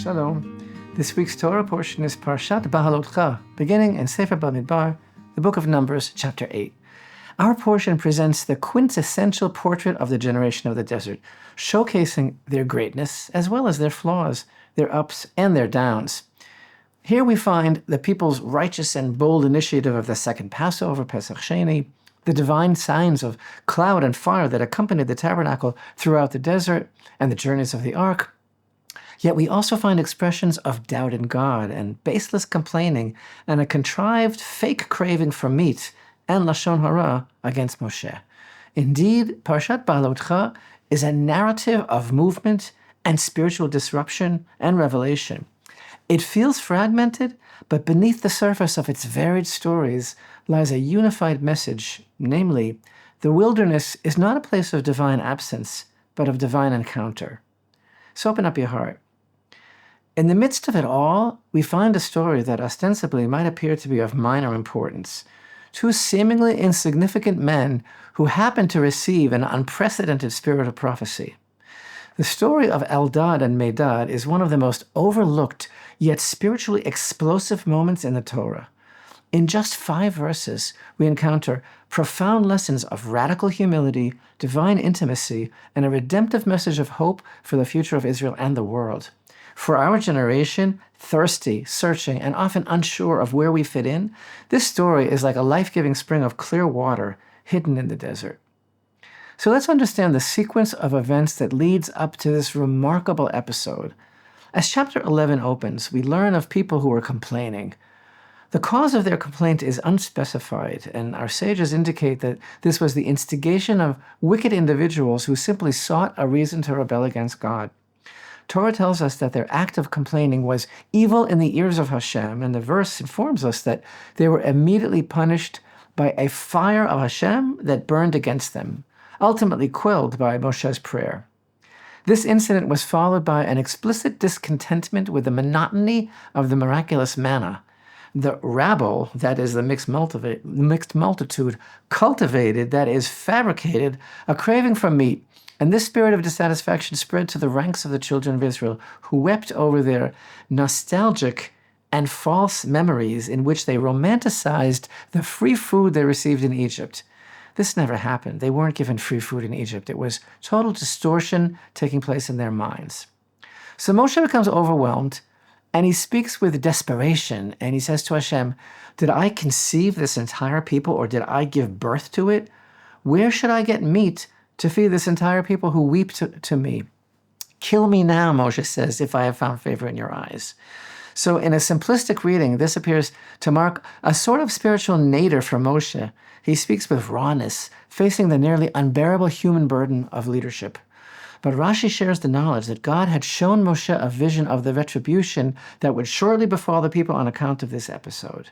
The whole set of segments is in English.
Shalom. This week's Torah portion is Parashat Behalotcha, beginning in Sefer Bamidbar, the book of Numbers, chapter 8. Our portion presents the quintessential portrait of the generation of the desert, showcasing their greatness as well as their flaws, their ups and their downs. Here we find the people's righteous and bold initiative of the second Passover, Pesach Sheni, the divine signs of cloud and fire that accompanied the tabernacle throughout the desert, and the journeys of the ark. Yet we also find expressions of doubt in God and baseless complaining and a contrived fake craving for meat and lashon hara against Moshe. Indeed, Parashat Behalotcha is a narrative of movement and spiritual disruption and revelation. It feels fragmented, but beneath the surface of its varied stories lies a unified message, namely, the wilderness is not a place of divine absence, but of divine encounter. So open up your heart. In the midst of it all, we find a story that ostensibly might appear to be of minor importance. Two seemingly insignificant men who happen to receive an unprecedented spirit of prophecy. The story of Eldad and Meidad is one of the most overlooked yet spiritually explosive moments in the Torah. In just 5 verses, we encounter profound lessons of radical humility, divine intimacy, and a redemptive message of hope for the future of Israel and the world. For our generation, thirsty, searching, and often unsure of where we fit in, this story is like a life-giving spring of clear water hidden in the desert. So let's understand the sequence of events that leads up to this remarkable episode. As chapter 11 opens, we learn of people who are complaining. The cause of their complaint is unspecified, and our sages indicate that this was the instigation of wicked individuals who simply sought a reason to rebel against God. Torah tells us that their act of complaining was evil in the ears of Hashem, and the verse informs us that they were immediately punished by a fire of Hashem that burned against them, ultimately quelled by Moshe's prayer. This incident was followed by an explicit discontentment with the monotony of the miraculous manna. The rabble, that is the mixed multitude, cultivated, that is fabricated, a craving for meat, and this spirit of dissatisfaction spread to the ranks of the children of Israel, who wept over their nostalgic and false memories in which they romanticized the free food they received in Egypt. This never happened. They weren't given free food in Egypt. It was total distortion taking place in their minds. So Moshe becomes overwhelmed, and he speaks with desperation, and he says to Hashem, "Did I conceive this entire people, or did I give birth to it? Where should I get meat to feed this entire people who weep to me? Kill me now," Moshe says, "if I have found favor in your eyes." So in a simplistic reading, this appears to mark a sort of spiritual nadir for Moshe. He speaks with rawness, facing the nearly unbearable human burden of leadership. But Rashi shares the knowledge that God had shown Moshe a vision of the retribution that would surely befall the people on account of this episode.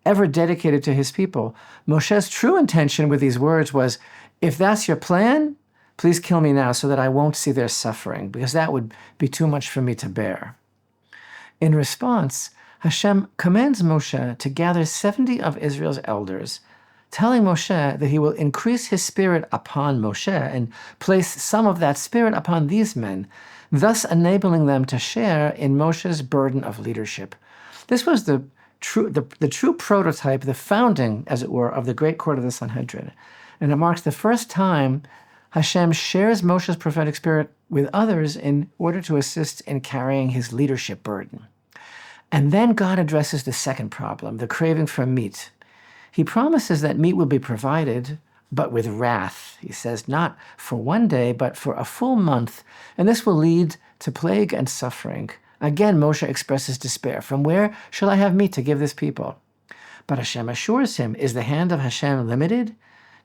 Ever dedicated to his people, Moshe's true intention with these words was, "If that's your plan, please kill me now so that I won't see their suffering, because that would be too much for me to bear." In response, Hashem commands Moshe to gather 70 of Israel's elders, telling Moshe that he will increase his spirit upon Moshe and place some of that spirit upon these men, thus enabling them to share in Moshe's burden of leadership. This was the true prototype, the founding, as it were, of the great court of the Sanhedrin. And it marks the first time Hashem shares Moshe's prophetic spirit with others in order to assist in carrying his leadership burden. And then God addresses the second problem, the craving for meat. He promises that meat will be provided, but with wrath. He says, not for one day, but for a full month, and this will lead to plague and suffering. Again, Moshe expresses despair. From where shall I have meat to give this people? But Hashem assures him, is the hand of Hashem limited?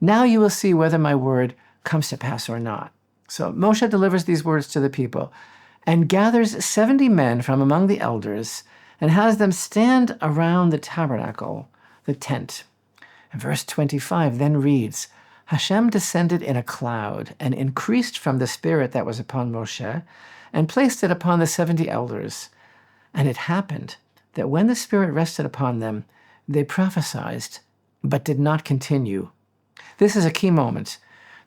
Now you will see whether my word comes to pass or not. So Moshe delivers these words to the people and gathers 70 men from among the elders and has them stand around the tabernacle, the tent. And verse 25 then reads, Hashem descended in a cloud and increased from the spirit that was upon Moshe and placed it upon the 70 elders. And it happened that when the spirit rested upon them, they prophesied, but did not continue. This is a key moment.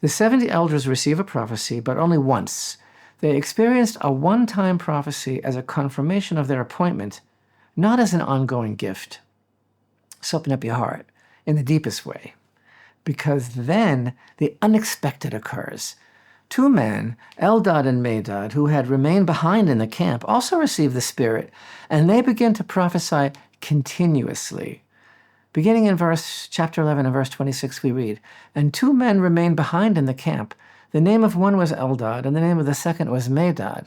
The 70 elders receive a prophecy, but only once. They experienced a one-time prophecy as a confirmation of their appointment, not as an ongoing gift. So open up your heart in the deepest way, because then the unexpected occurs. 2 men, Eldad and Meidad, who had remained behind in the camp, also received the Spirit, and they begin to prophesy continuously. Beginning in chapter 11 and verse 26, we read, "And 2 men remained behind in the camp. The name of one was Eldad, and the name of the second was Meidad.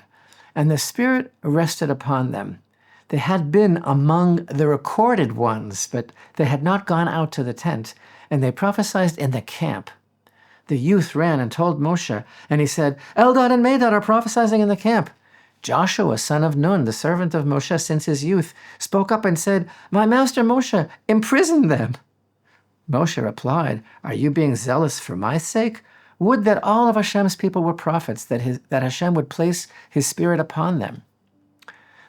And the Spirit rested upon them. They had been among the recorded ones, but they had not gone out to the tent, and they prophesied in the camp. The youth ran and told Moshe, and he said, 'Eldad and Meidad are prophesying in the camp.' Joshua, son of Nun, the servant of Moshe since his youth, spoke up and said, 'My master Moshe, imprison them.' Moshe replied, 'Are you being zealous for my sake? Would that all of Hashem's people were prophets, that Hashem would place his Spirit upon them.'"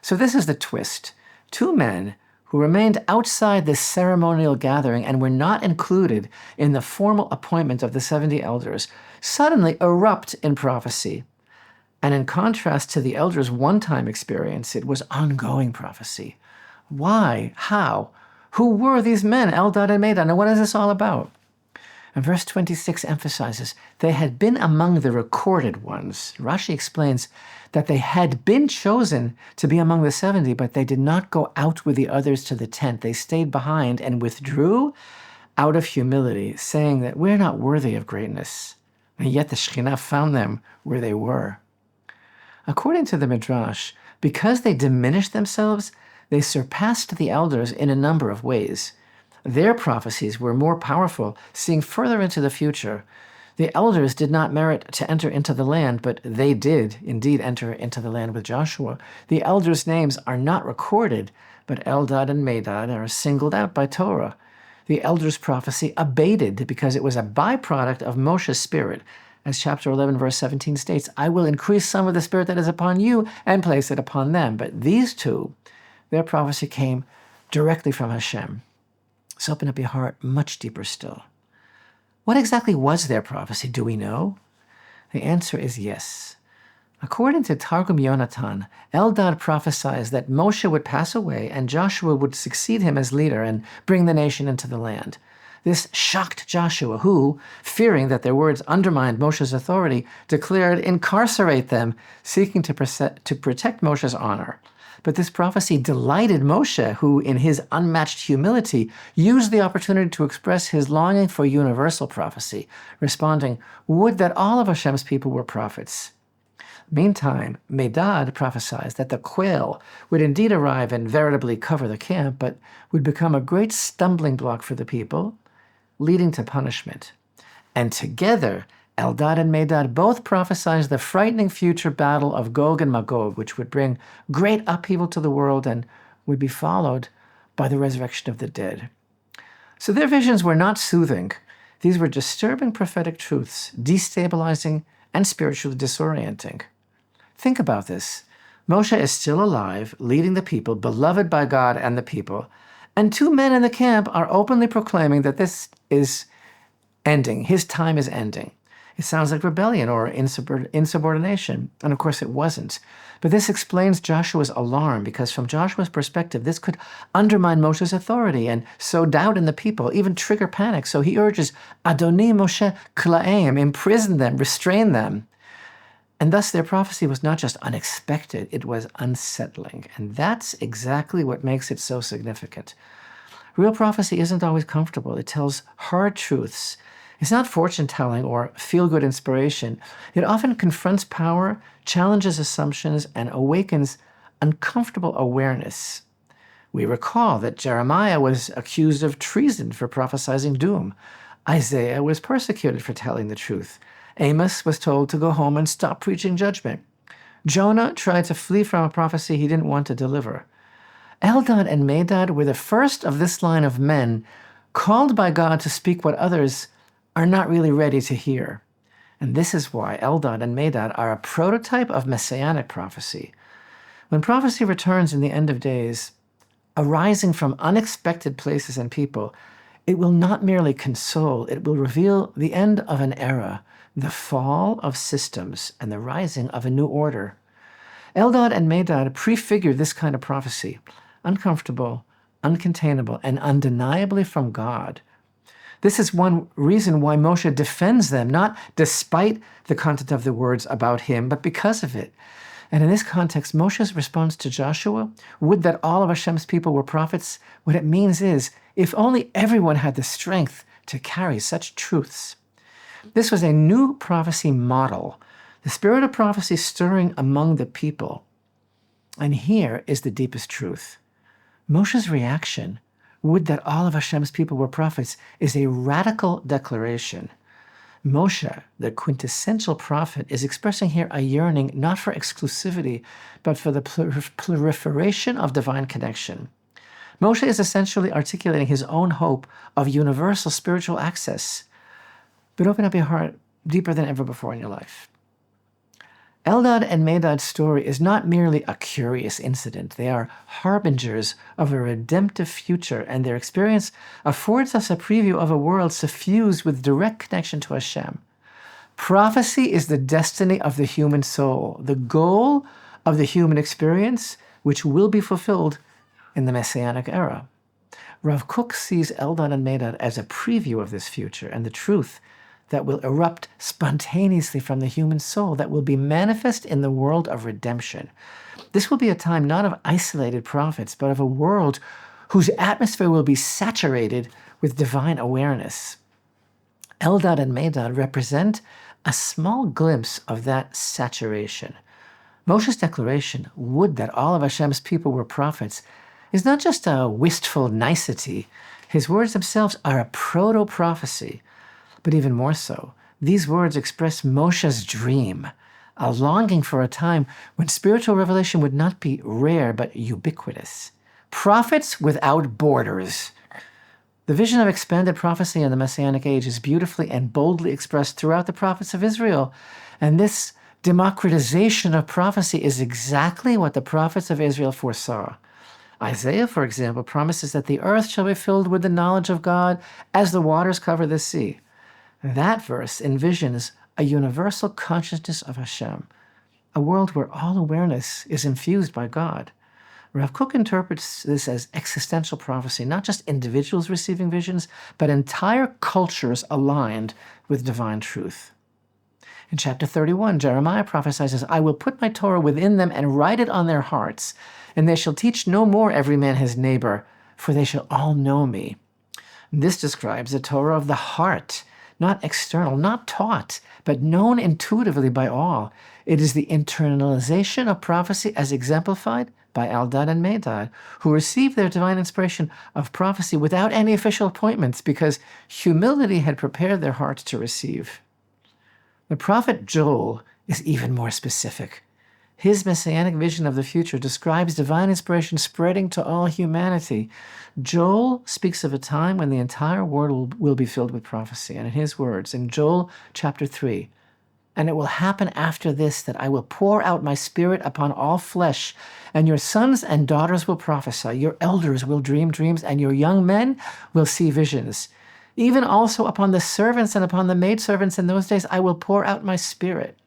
So this is the twist. 2 men who remained outside this ceremonial gathering and were not included in the formal appointment of the 70 elders suddenly erupt in prophecy. And in contrast to the elders' one-time experience, it was ongoing prophecy. Why? How? Who were these men, Eldad and Meidad? And what is this all about? And verse 26 emphasizes they had been among the recorded ones. Rashi explains that they had been chosen to be among the 70, but they did not go out with the others to the tent. They stayed behind and withdrew out of humility, saying that we're not worthy of greatness. And yet the Shekhinah found them where they were. According to the Midrash, because they diminished themselves, they surpassed the elders in a number of ways. Their prophecies were more powerful, seeing further into the future. The elders did not merit to enter into the land, but they did indeed enter into the land with Joshua. The elders' names are not recorded, but Eldad and Meidad are singled out by Torah. The elders' prophecy abated because it was a byproduct of Moshe's spirit. As chapter 11, verse 17 states, "I will increase some of the Spirit that is upon you and place it upon them." But these 2, their prophecy came directly from Hashem. So open up your heart much deeper still. What exactly was their prophecy? Do we know? The answer is yes. According to Targum Yonatan, Eldad prophesies that Moshe would pass away and Joshua would succeed him as leader and bring the nation into the land. This shocked Joshua, who, fearing that their words undermined Moshe's authority, declared, "Incarcerate them," seeking to protect Moshe's honor. But this prophecy delighted Moshe, who, in his unmatched humility, used the opportunity to express his longing for universal prophecy, responding, "Would that all of Hashem's people were prophets." Meantime, Meidad prophesies that the quail would indeed arrive and veritably cover the camp, but would become a great stumbling block for the people, leading to punishment. And together, Eldad and Meidad both prophesied the frightening future battle of Gog and Magog, which would bring great upheaval to the world and would be followed by the resurrection of the dead. So their visions were not soothing. These were disturbing prophetic truths, destabilizing and spiritually disorienting. Think about this. Moshe is still alive, leading the people, beloved by God and the people, and 2 men in the camp are openly proclaiming that this is ending. His time is ending. It sounds like rebellion or insubordination, and of course it wasn't. But this explains Joshua's alarm, because from Joshua's perspective, this could undermine Moshe's authority and sow doubt in the people, even trigger panic. So he urges, "Adoni Moshe Klaim," imprison them, restrain them. And thus their prophecy was not just unexpected, it was unsettling. And that's exactly what makes it so significant. Real prophecy isn't always comfortable. It tells hard truths. It's not fortune-telling or feel-good inspiration. It often confronts power, challenges assumptions, and awakens uncomfortable awareness. We recall that Jeremiah was accused of treason for prophesying doom. Isaiah was persecuted for telling the truth. Amos was told to go home and stop preaching judgment. Jonah tried to flee from a prophecy he didn't want to deliver. Eldad and Meidad were the first of this line of men called by God to speak what others are not really ready to hear. And this is why Eldad and Meidad are a prototype of messianic prophecy. When prophecy returns in the end of days, arising from unexpected places and people, It will not merely console, it will reveal the end of an era, the fall of systems, and the rising of a new order. Eldad and Meidad prefigure this kind of prophecy, uncomfortable, uncontainable, and undeniably from God. This is one reason why Moshe defends them, not despite the content of the words about him, but because of it. And in this context, Moshe's response to Joshua, would that all of Hashem's people were prophets, what it means is, if only everyone had the strength to carry such truths. This was a new prophecy model, the spirit of prophecy stirring among the people. And here is the deepest truth. Moshe's reaction, would that all of Hashem's people were prophets, is a radical declaration. Moshe, the quintessential prophet, is expressing here a yearning not for exclusivity, but for the proliferation of divine connection. Moshe is essentially articulating his own hope of universal spiritual access. But open up your heart deeper than ever before in your life. Eldad and Meidad's story is not merely a curious incident. They are harbingers of a redemptive future, and their experience affords us a preview of a world suffused with direct connection to Hashem. Prophecy is the destiny of the human soul, the goal of the human experience, which will be fulfilled in the messianic era. Rav Kook sees Eldad and Meidad as a preview of this future and the truth that will erupt spontaneously from the human soul, that will be manifest in the world of redemption. This will be a time not of isolated prophets, but of a world whose atmosphere will be saturated with divine awareness. Eldad and Meidad represent a small glimpse of that saturation. Moshe's declaration, would that all of Hashem's people were prophets, is not just a wistful nicety. His words themselves are a proto-prophecy. But even more so, these words express Moshe's dream, a longing for a time when spiritual revelation would not be rare but ubiquitous. Prophets without borders. The vision of expanded prophecy in the Messianic age is beautifully and boldly expressed throughout the prophets of Israel. And this democratization of prophecy is exactly what the prophets of Israel foresaw. Isaiah, for example, promises that the earth shall be filled with the knowledge of God as the waters cover the sea. That verse envisions a universal consciousness of Hashem, a world where all awareness is infused by God. Rav Kook interprets this as existential prophecy, not just individuals receiving visions, but entire cultures aligned with divine truth. In chapter 31, Jeremiah prophesies, I will put my Torah within them and write it on their hearts, and they shall teach no more every man his neighbor, for they shall all know me. This describes the Torah of the heart, not external, not taught, but known intuitively by all. It is the internalization of prophecy as exemplified by Eldad and Meidad, who received their divine inspiration of prophecy without any official appointments because humility had prepared their hearts to receive. The prophet Joel is even more specific. His messianic vision of the future describes divine inspiration spreading to all humanity. Joel speaks of a time when the entire world will be filled with prophecy. And in his words, in Joel chapter 3, and it will happen after this that I will pour out my spirit upon all flesh, and your sons and daughters will prophesy, your elders will dream dreams, and your young men will see visions. Even also upon the servants and upon the maidservants in those days I will pour out my spirit.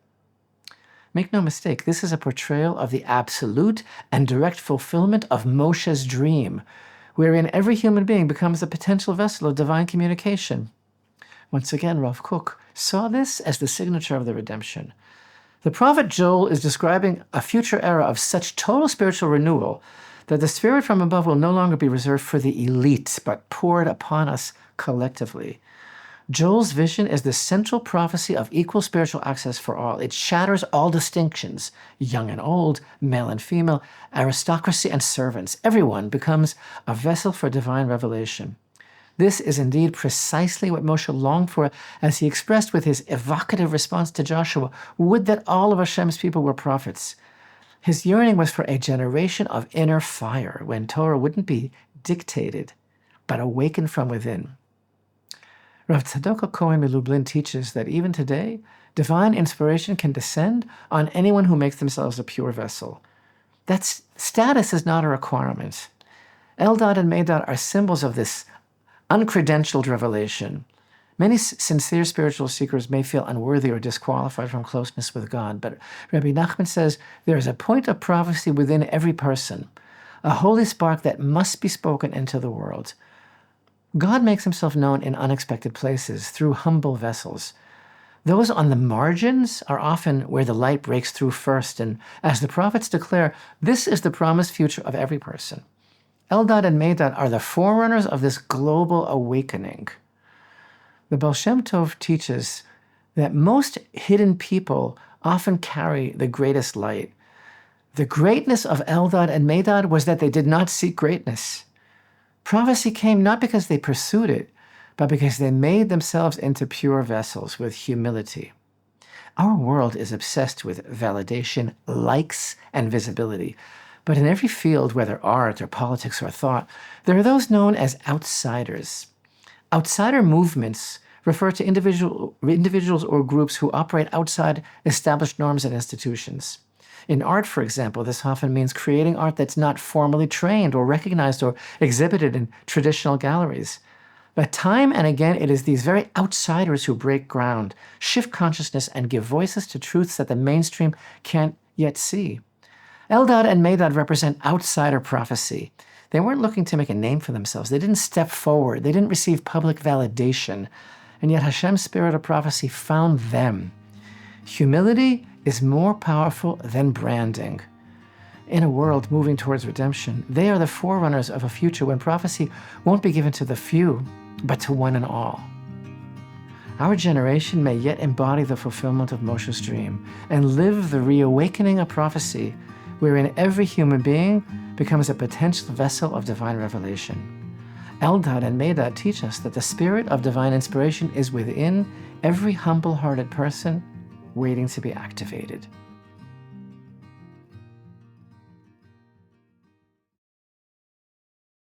Make no mistake, this is a portrayal of the absolute and direct fulfillment of Moshe's dream, wherein every human being becomes a potential vessel of divine communication. Once again, Rav Kook saw this as the signature of the redemption. The prophet Joel is describing a future era of such total spiritual renewal that the spirit from above will no longer be reserved for the elite, but poured upon us collectively. Joel's vision is the central prophecy of equal spiritual access for all. It shatters all distinctions, young and old, male and female, aristocracy and servants. Everyone becomes a vessel for divine revelation. This is indeed precisely what Moshe longed for as he expressed with his evocative response to Joshua, would that all of Hashem's people were prophets. His yearning was for a generation of inner fire when Torah wouldn't be dictated, but awakened from within. Rav Tzadok Cohen Lublin teaches that even today, divine inspiration can descend on anyone who makes themselves a pure vessel. That status is not a requirement. Eldad and Meidad are symbols of this uncredentialed revelation. Many sincere spiritual seekers may feel unworthy or disqualified from closeness with God, but Rabbi Nachman says there is a point of prophecy within every person, a holy spark that must be spoken into the world. God makes himself known in unexpected places through humble vessels. Those on the margins are often where the light breaks through first, and as the prophets declare, this is the promised future of every person. Eldad and Meidad are the forerunners of this global awakening. The Baal Shem Tov teaches that most hidden people often carry the greatest light. The greatness of Eldad and Meidad was that they did not seek greatness. Prophecy came not because they pursued it, but because they made themselves into pure vessels with humility. Our world is obsessed with validation, likes, and visibility. But in every field, whether art or politics or thought, there are those known as outsiders. Outsider movements refer to individuals or groups who operate outside established norms and institutions. In art, for example, this often means creating art that's not formally trained or recognized or exhibited in traditional galleries. But time and again, it is these very outsiders who break ground, shift consciousness, and give voices to truths that the mainstream can't yet see. Eldad and Meidad represent outsider prophecy. They weren't looking to make a name for themselves. They didn't step forward. They didn't receive public validation. And yet Hashem's spirit of prophecy found them. Humility is more powerful than branding. In a world moving towards redemption, they are the forerunners of a future when prophecy won't be given to the few, but to one and all. Our generation may yet embody the fulfillment of Moshe's dream and live the reawakening of prophecy, wherein every human being becomes a potential vessel of divine revelation. Eldad and Meidad teach us that the spirit of divine inspiration is within every humble-hearted person waiting to be activated.